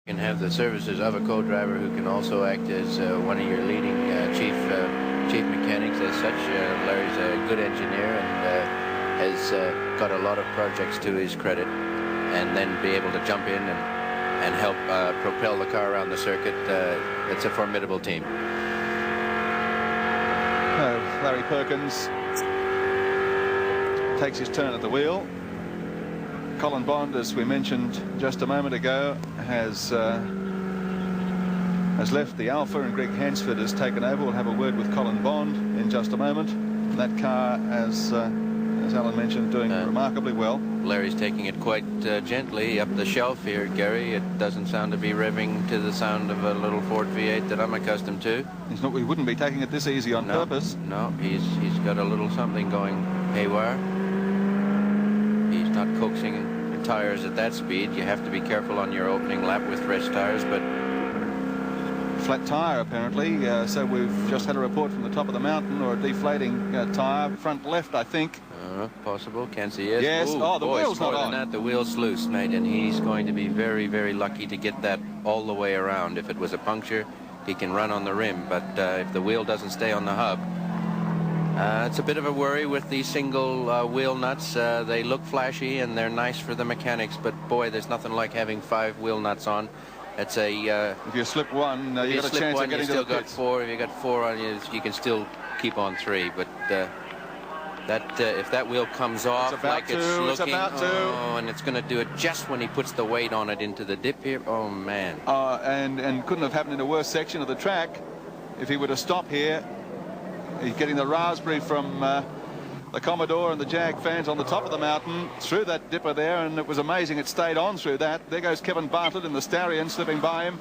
You can have the services of a co-driver who can also act as one of your leading chief mechanics. As such, Larry's a good engineer and has got a lot of projects to his credit, and then be able to jump in and help propel the car around the circuit. It's a formidable team. Larry Perkins takes his turn at the wheel. Colin Bond, as we mentioned just a moment ago, has left the Alpha, and Greg Hansford has taken over. We'll have a word with Colin Bond in just a moment. And that car, as Alan mentioned, doing remarkably well. Larry's taking it quite gently up the shelf here, Gary. It doesn't sound to be revving to the sound of a little Ford V8 that I'm accustomed to. He's not. We wouldn't be taking it this easy on purpose. No, he's got a little something going haywire. He's not coaxing tires at that speed. You have to be careful on your opening lap with fresh tires, but flat tire apparently. So we've just had a report from the top of the mountain, or a deflating tire, front left, I think. Possible. Can't see it. Yes. Ooh, oh, the wheel's not on. That, the wheel's loose, mate, and he's going to be very, very lucky to get that all the way around. If it was a puncture, he can run on the rim, but if the wheel doesn't stay on the hub, it's a bit of a worry with these single wheel nuts. They look flashy and they're nice for the mechanics, but boy, there's nothing like having 5 wheel nuts on. It's a if you slip one, you got a chance of getting to the pits. 4. If you got 4 on you, you can still keep on 3. But if that wheel comes off like it's looking, and it's going to do it just when he puts the weight on it into the dip here. Oh man! And couldn't have happened in a worse section of the track if he were to stop here. He's getting the raspberry from the Commodore and the Jag fans on the top of the mountain through that dipper there, and it was amazing it stayed on through that. There goes Kevin Bartlett in the Starion slipping by him.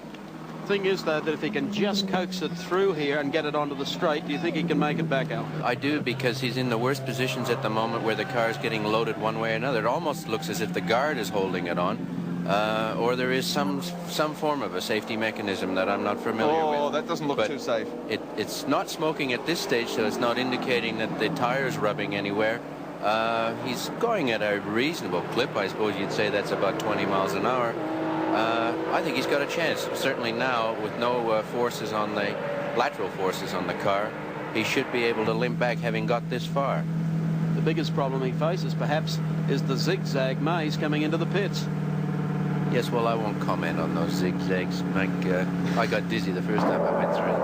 Thing is, though, that if he can just coax it through here and get it onto the straight, do you think he can make it back out? I do, because he's in the worst positions at the moment where the car's getting loaded one way or another. It almost looks as if the guard is holding it on. Or there is some form of a safety mechanism that I'm not familiar with. Oh, that doesn't look too safe. It's not smoking at this stage, so it's not indicating that the tire's rubbing anywhere. He's going at a reasonable clip. I suppose you'd say that's about 20 miles an hour. I think he's got a chance. Certainly now, with no forces on the lateral forces on the car, he should be able to limp back, having got this far. The biggest problem he faces, perhaps, is the zigzag maze coming into the pits. Yes, well, I won't comment on those zigzags, Mike. I got dizzy the first time I went through.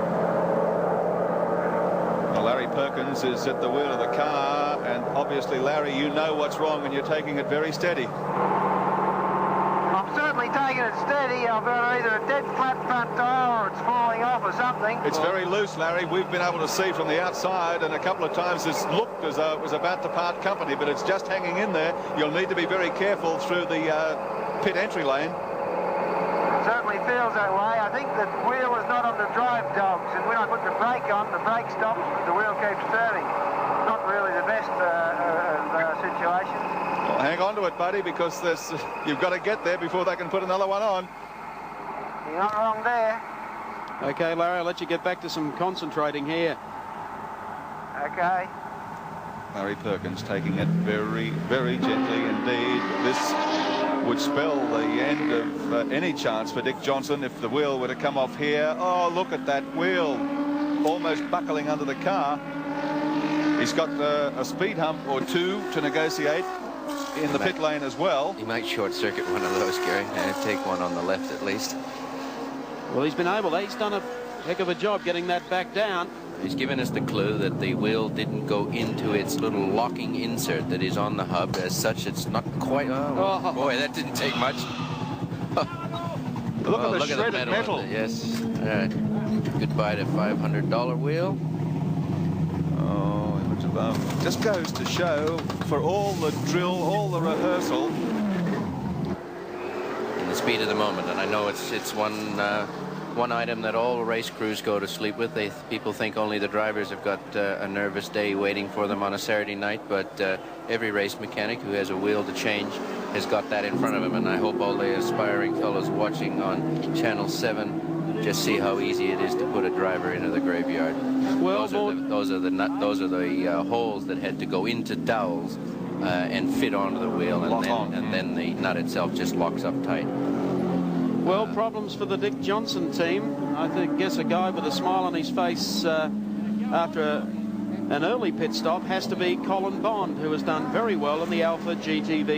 Well, Larry Perkins is at the wheel of the car, and obviously, Larry, you know what's wrong, and you're taking it very steady. I'm certainly taking it steady. I've got either a dead flat front tire or it's falling off or something. It's very loose, Larry. We've been able to see from the outside, and a couple of times it's looked as though it was about to part company, but it's just hanging in there. You'll need to be very careful through the pit entry lane. It certainly feels that way. I think the wheel is not on the drive dogs, and when I put the brake on, the brake stops, but the wheel keeps turning. Not really the best situation. Well, hang on to it, buddy, because you've got to get there before they can put another one on. You're not wrong there. Okay, Larry, I'll let you get back to some concentrating here. Okay. Larry Perkins taking it very, very gently indeed. This would spell the end of any chance for Dick Johnson if the wheel were to come off here. Oh, look at that wheel, almost buckling under the car. He's got a speed hump or 2 to negotiate in the pit lane as well. He might short circuit one of those, Gary, and take one on the left at least. Well, he's done a heck of a job getting that back down. He's given us the clue that the wheel didn't go into its little locking insert that is on the hub. As such, it's not quite... Oh, boy, that didn't take much. Look at the shredded metal. Yes. All right. Goodbye to $500 wheel. Oh, much above. Just goes to show, for all the drill, all the rehearsal, and the speed of the moment. And I know it's one item that all race crews go to sleep with. People think only the drivers have got a nervous day waiting for them on a Saturday night, but every race mechanic who has a wheel to change has got that in front of him, and I hope all the aspiring fellows watching on Channel 7 just see how easy it is to put a driver into the graveyard. Well, those are the holes that had to go into dowels and fit onto the wheel, and then the nut itself just locks up tight. Well, problems for the Dick Johnson team. I guess a guy with a smile on his face after an early pit stop has to be Colin Bond, who has done very well in the Alpha GTV.